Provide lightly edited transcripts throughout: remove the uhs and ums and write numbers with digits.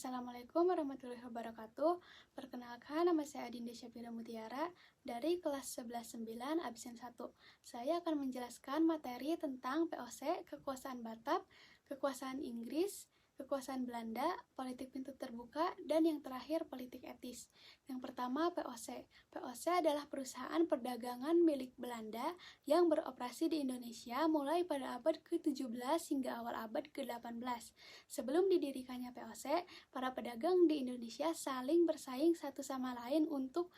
Assalamualaikum warahmatullahi wabarakatuh. Perkenalkan, nama saya Adinda Syafira Mutiara dari kelas 11-9 absen 1. Saya akan menjelaskan materi tentang POC, kekuasaan Batak, kekuasaan Inggris, kekuasaan Belanda, politik pintu terbuka, dan yang terakhir politik etis. Yang pertama, POC. POC adalah perusahaan perdagangan milik Belanda yang beroperasi di Indonesia mulai pada abad ke-17 hingga awal abad ke-18. Sebelum didirikannya POC, para pedagang di Indonesia saling bersaing satu sama lain untuk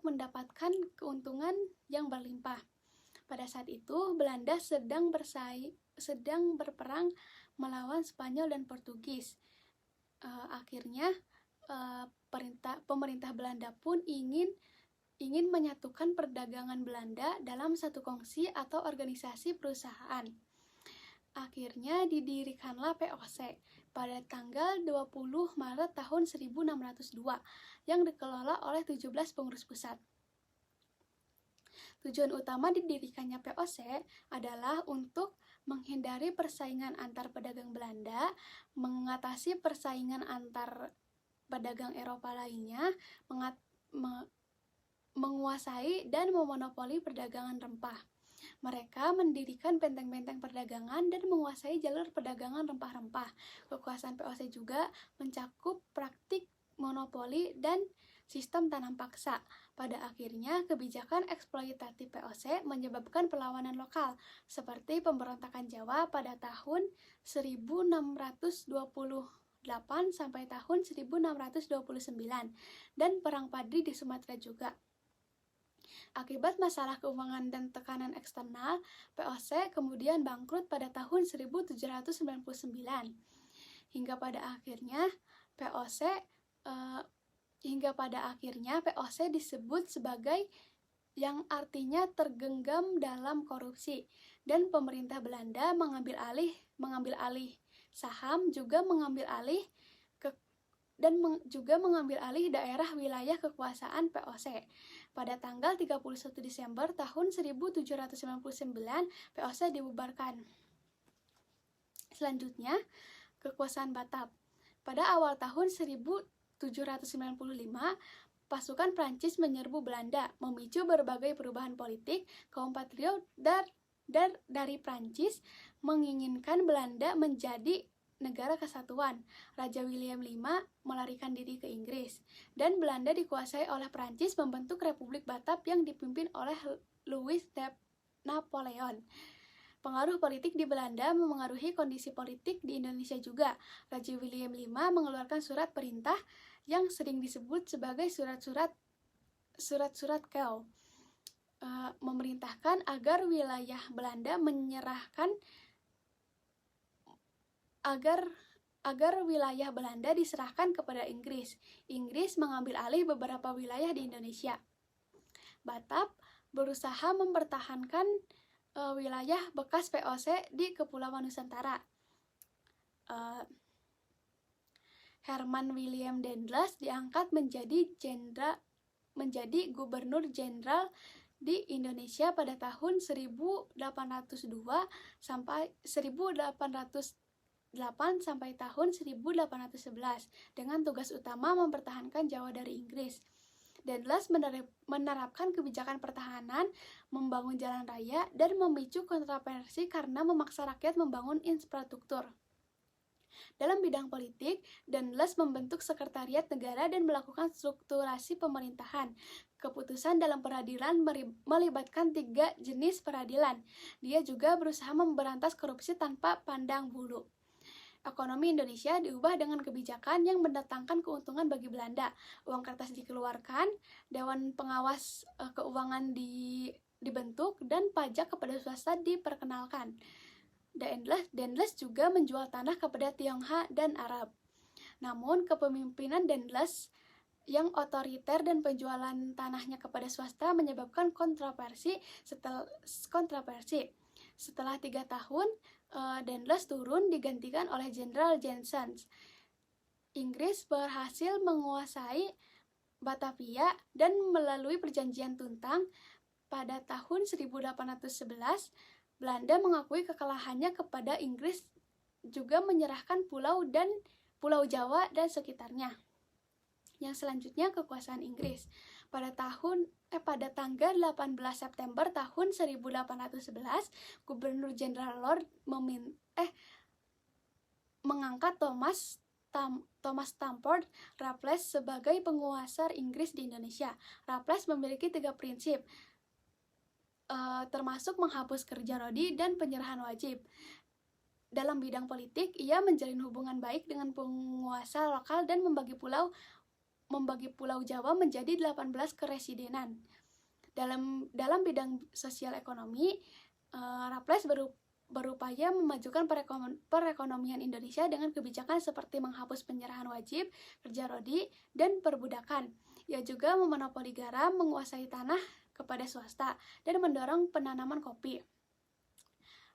mendapatkan keuntungan yang berlimpah. Pada saat itu, Belanda sedang berperang melawan Spanyol dan Portugis. Akhirnya, pemerintah Belanda pun ingin menyatukan perdagangan Belanda dalam satu kongsi atau organisasi perusahaan. Akhirnya didirikanlah POC pada tanggal 20 Maret tahun 1602 yang dikelola oleh 17 pengurus pusat. Tujuan utama didirikannya POC adalah untuk menghindari persaingan antar pedagang Belanda, mengatasi persaingan antar pedagang Eropa lainnya, menguasai dan memonopoli perdagangan rempah. Mereka mendirikan benteng-benteng perdagangan dan menguasai jalur perdagangan rempah-rempah. Kekuasaan POC juga mencakup praktik monopoli dan sistem tanam paksa. Pada akhirnya, kebijakan eksploitatif POC menyebabkan perlawanan lokal, seperti pemberontakan Jawa pada tahun 1628 sampai tahun 1629, dan Perang Padri di Sumatera juga. Akibat masalah keuangan dan tekanan eksternal, POC kemudian bangkrut pada tahun 1799. Hingga pada akhirnya POC disebut sebagai yang artinya tergenggam dalam korupsi, dan pemerintah Belanda mengambil alih saham, juga mengambil alih daerah wilayah kekuasaan POC. Pada tanggal 31 Desember tahun 1799, POC dibubarkan. Selanjutnya, kekuasaan Batak. Pada awal tahun 1795, pasukan Prancis menyerbu Belanda, memicu berbagai perubahan politik. Kaum patriot dari Prancis menginginkan Belanda menjadi negara kesatuan. Raja William V melarikan diri ke Inggris, dan Belanda dikuasai oleh Prancis membentuk Republik Batak yang dipimpin oleh Louis Napoleon. Pengaruh politik di Belanda memengaruhi kondisi politik di Indonesia juga. Raja William V mengeluarkan surat perintah yang sering disebut sebagai surat-surat Kehl, memerintahkan agar wilayah Belanda diserahkan kepada Inggris. Inggris mengambil alih beberapa wilayah di Indonesia. Batak berusaha mempertahankan wilayah bekas POC di Kepulauan Nusantara. Herman William Daendels diangkat menjadi gubernur jenderal di Indonesia pada tahun 1808 sampai tahun 1811 dengan tugas utama mempertahankan Jawa dari Inggris. Daendels menerapkan kebijakan pertahanan, membangun jalan raya, dan memicu kontroversi karena memaksa rakyat membangun infrastruktur. Dalam bidang politik, Daendels membentuk sekretariat negara dan melakukan strukturasi pemerintahan. Keputusan dalam peradilan melibatkan 3 jenis peradilan. Dia juga berusaha memberantas korupsi tanpa pandang bulu. Ekonomi Indonesia diubah dengan kebijakan yang mendatangkan keuntungan bagi Belanda. Uang kertas dikeluarkan, Dewan Pengawas Keuangan dibentuk, dan pajak kepada swasta diperkenalkan. Daendels juga menjual tanah kepada Tionghoa dan Arab. Namun, kepemimpinan Daendels yang otoriter dan penjualan tanahnya kepada swasta menyebabkan kontroversi. Setelah 3 tahun, Daendels turun digantikan oleh Jenderal Jansen. Inggris berhasil menguasai Batavia, dan melalui perjanjian Tuntang pada tahun 1811, Belanda mengakui kekalahannya kepada Inggris, juga menyerahkan pulau dan Pulau Jawa dan sekitarnya. Yang selanjutnya kekuasaan Inggris. Pada tanggal 18 September tahun 1811, Gubernur Jenderal Lord mengangkat Thomas Stamford Raffles sebagai penguasa Inggris di Indonesia. Raffles memiliki 3 prinsip, termasuk menghapus kerja rodi dan penyerahan wajib. Dalam bidang politik, ia menjalin hubungan baik dengan penguasa lokal dan membagi Pulau Jawa menjadi 18 keresidenan. Dalam bidang sosial ekonomi, Raffles berupaya memajukan perekonomian Indonesia dengan kebijakan seperti menghapus penyerahan wajib, kerja rodi, dan perbudakan. Ia juga memonopoli garam, menguasai tanah kepada swasta, dan mendorong penanaman kopi.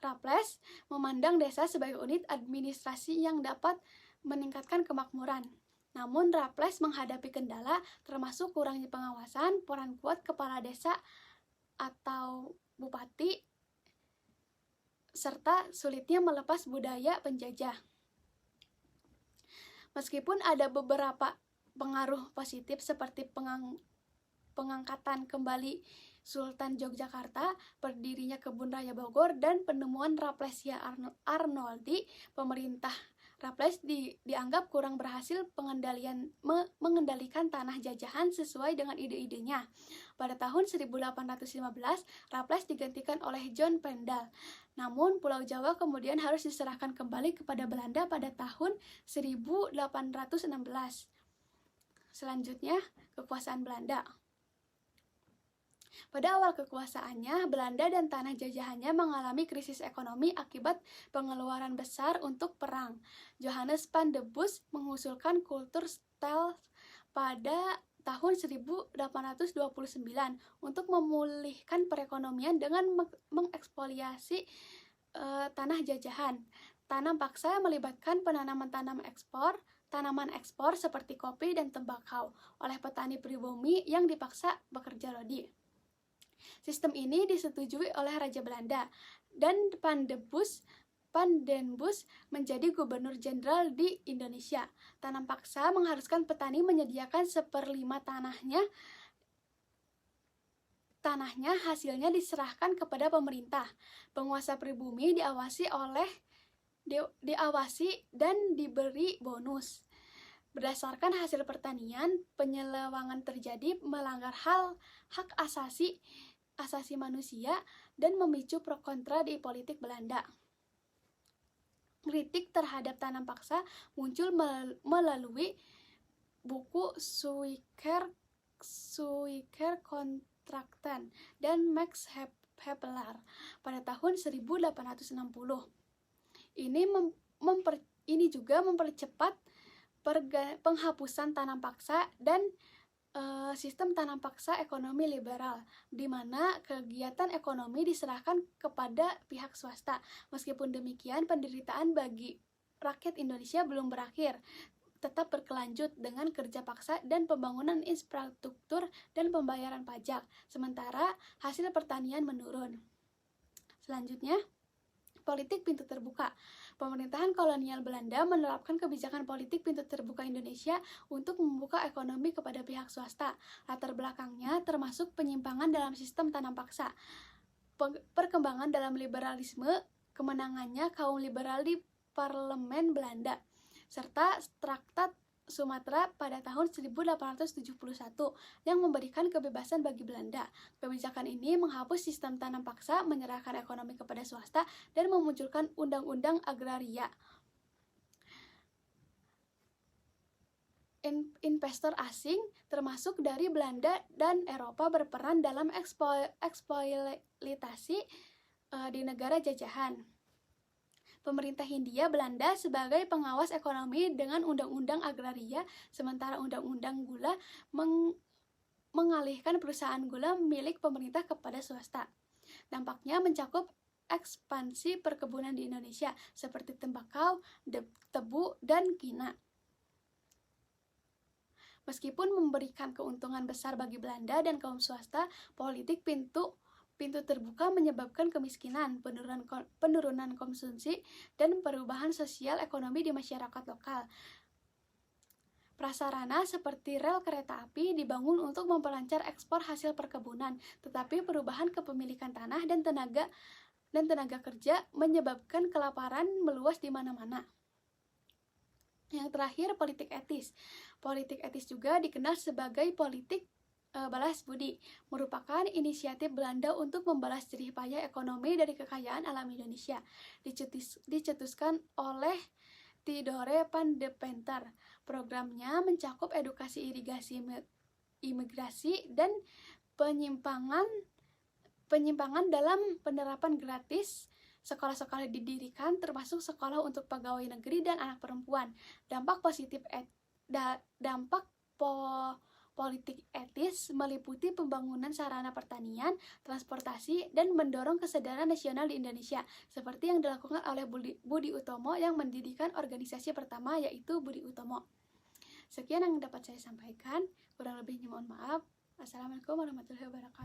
Raffles memandang desa sebagai unit administrasi yang dapat meningkatkan kemakmuran. Namun Raffles menghadapi kendala termasuk kurangnya pengawasan, peran kuat kepala desa atau bupati, serta sulitnya melepas budaya penjajah. Meskipun ada beberapa pengaruh positif seperti pengangkatan kembali Sultan Yogyakarta, berdirinya Kebun Raya Bogor, dan penemuan Rafflesia Arnoldi, pemerintah Raffles dianggap kurang berhasil mengendalikan tanah jajahan sesuai dengan ide-idenya. Pada tahun 1815, Raffles digantikan oleh John Pendal. Namun, Pulau Jawa kemudian harus diserahkan kembali kepada Belanda pada tahun 1816. Selanjutnya, kekuasaan Belanda. Pada awal kekuasaannya, Belanda dan tanah jajahannya mengalami krisis ekonomi akibat pengeluaran besar untuk perang. Johannes van de Bus mengusulkan kultur stel pada tahun 1829 untuk memulihkan perekonomian dengan mengekspoliasi tanah jajahan. Tanam paksa melibatkan penanaman tanaman ekspor seperti kopi dan tembakau oleh petani pribumi yang dipaksa bekerja rodi. Sistem ini disetujui oleh Raja Belanda, dan Van den Bus menjadi gubernur jenderal di Indonesia. Tanam paksa mengharuskan petani menyediakan 1/5 tanahnya, hasilnya diserahkan kepada pemerintah. Penguasa pribumi diawasi dan diberi bonus. Berdasarkan hasil pertanian, penyelewangan terjadi melanggar hak asasi manusia dan memicu pro kontra di politik Belanda. Kritik terhadap tanam paksa muncul melalui buku Suiker Kontrakten dan Max Havelaar pada tahun 1860. Ini juga mempercepat penghapusan tanam paksa dan sistem tanam paksa ekonomi liberal, di mana kegiatan ekonomi diserahkan kepada pihak swasta. Meskipun demikian, penderitaan bagi rakyat Indonesia belum berakhir, tetap berkelanjut dengan kerja paksa dan pembangunan infrastruktur dan pembayaran pajak, sementara hasil pertanian menurun. Selanjutnya, politik pintu terbuka. Pemerintahan kolonial Belanda menerapkan kebijakan politik pintu terbuka Indonesia untuk membuka ekonomi kepada pihak swasta. Latar belakangnya termasuk penyimpangan dalam sistem tanam paksa, perkembangan dalam liberalisme, kemenangannya kaum liberal di parlemen Belanda, serta Traktat Sumatera pada tahun 1871 yang memberikan kebebasan bagi Belanda. Kebijakan ini menghapus sistem tanam paksa, menyerahkan ekonomi kepada swasta, dan memunculkan undang-undang agraria. Investor asing termasuk dari Belanda dan Eropa berperan dalam eksploitasi di negara jajahan. Pemerintah Hindia Belanda sebagai pengawas ekonomi dengan undang-undang agraria, sementara undang-undang gula mengalihkan perusahaan gula milik pemerintah kepada swasta. Dampaknya mencakup ekspansi perkebunan di Indonesia seperti tembakau, tebu, dan kina. Meskipun memberikan keuntungan besar bagi Belanda dan kaum swasta, politik pintu terbuka menyebabkan kemiskinan, penurunan konsumsi, dan perubahan sosial ekonomi di masyarakat lokal. Prasarana seperti rel kereta api dibangun untuk memperlancar ekspor hasil perkebunan, tetapi perubahan kepemilikan tanah dan tenaga kerja menyebabkan kelaparan meluas di mana-mana. Yang terakhir, politik etis. Politik etis juga dikenal sebagai politik balas budi, merupakan inisiatif Belanda untuk membalas jerih payah ekonomi dari kekayaan alam Indonesia. Dicetuskan oleh Theodore van de Penter. Programnya mencakup edukasi irigasi imigrasi dan penyimpangan dalam penerapan gratis. Sekolah-sekolah didirikan termasuk sekolah untuk pegawai negeri dan anak perempuan. Politik etis meliputi pembangunan sarana pertanian, transportasi, dan mendorong kesadaran nasional di Indonesia, seperti yang dilakukan oleh Budi Utomo yang mendirikan organisasi pertama, yaitu Budi Utomo. Sekian yang dapat saya sampaikan, kurang lebihnya mohon maaf. Assalamualaikum warahmatullahi wabarakatuh.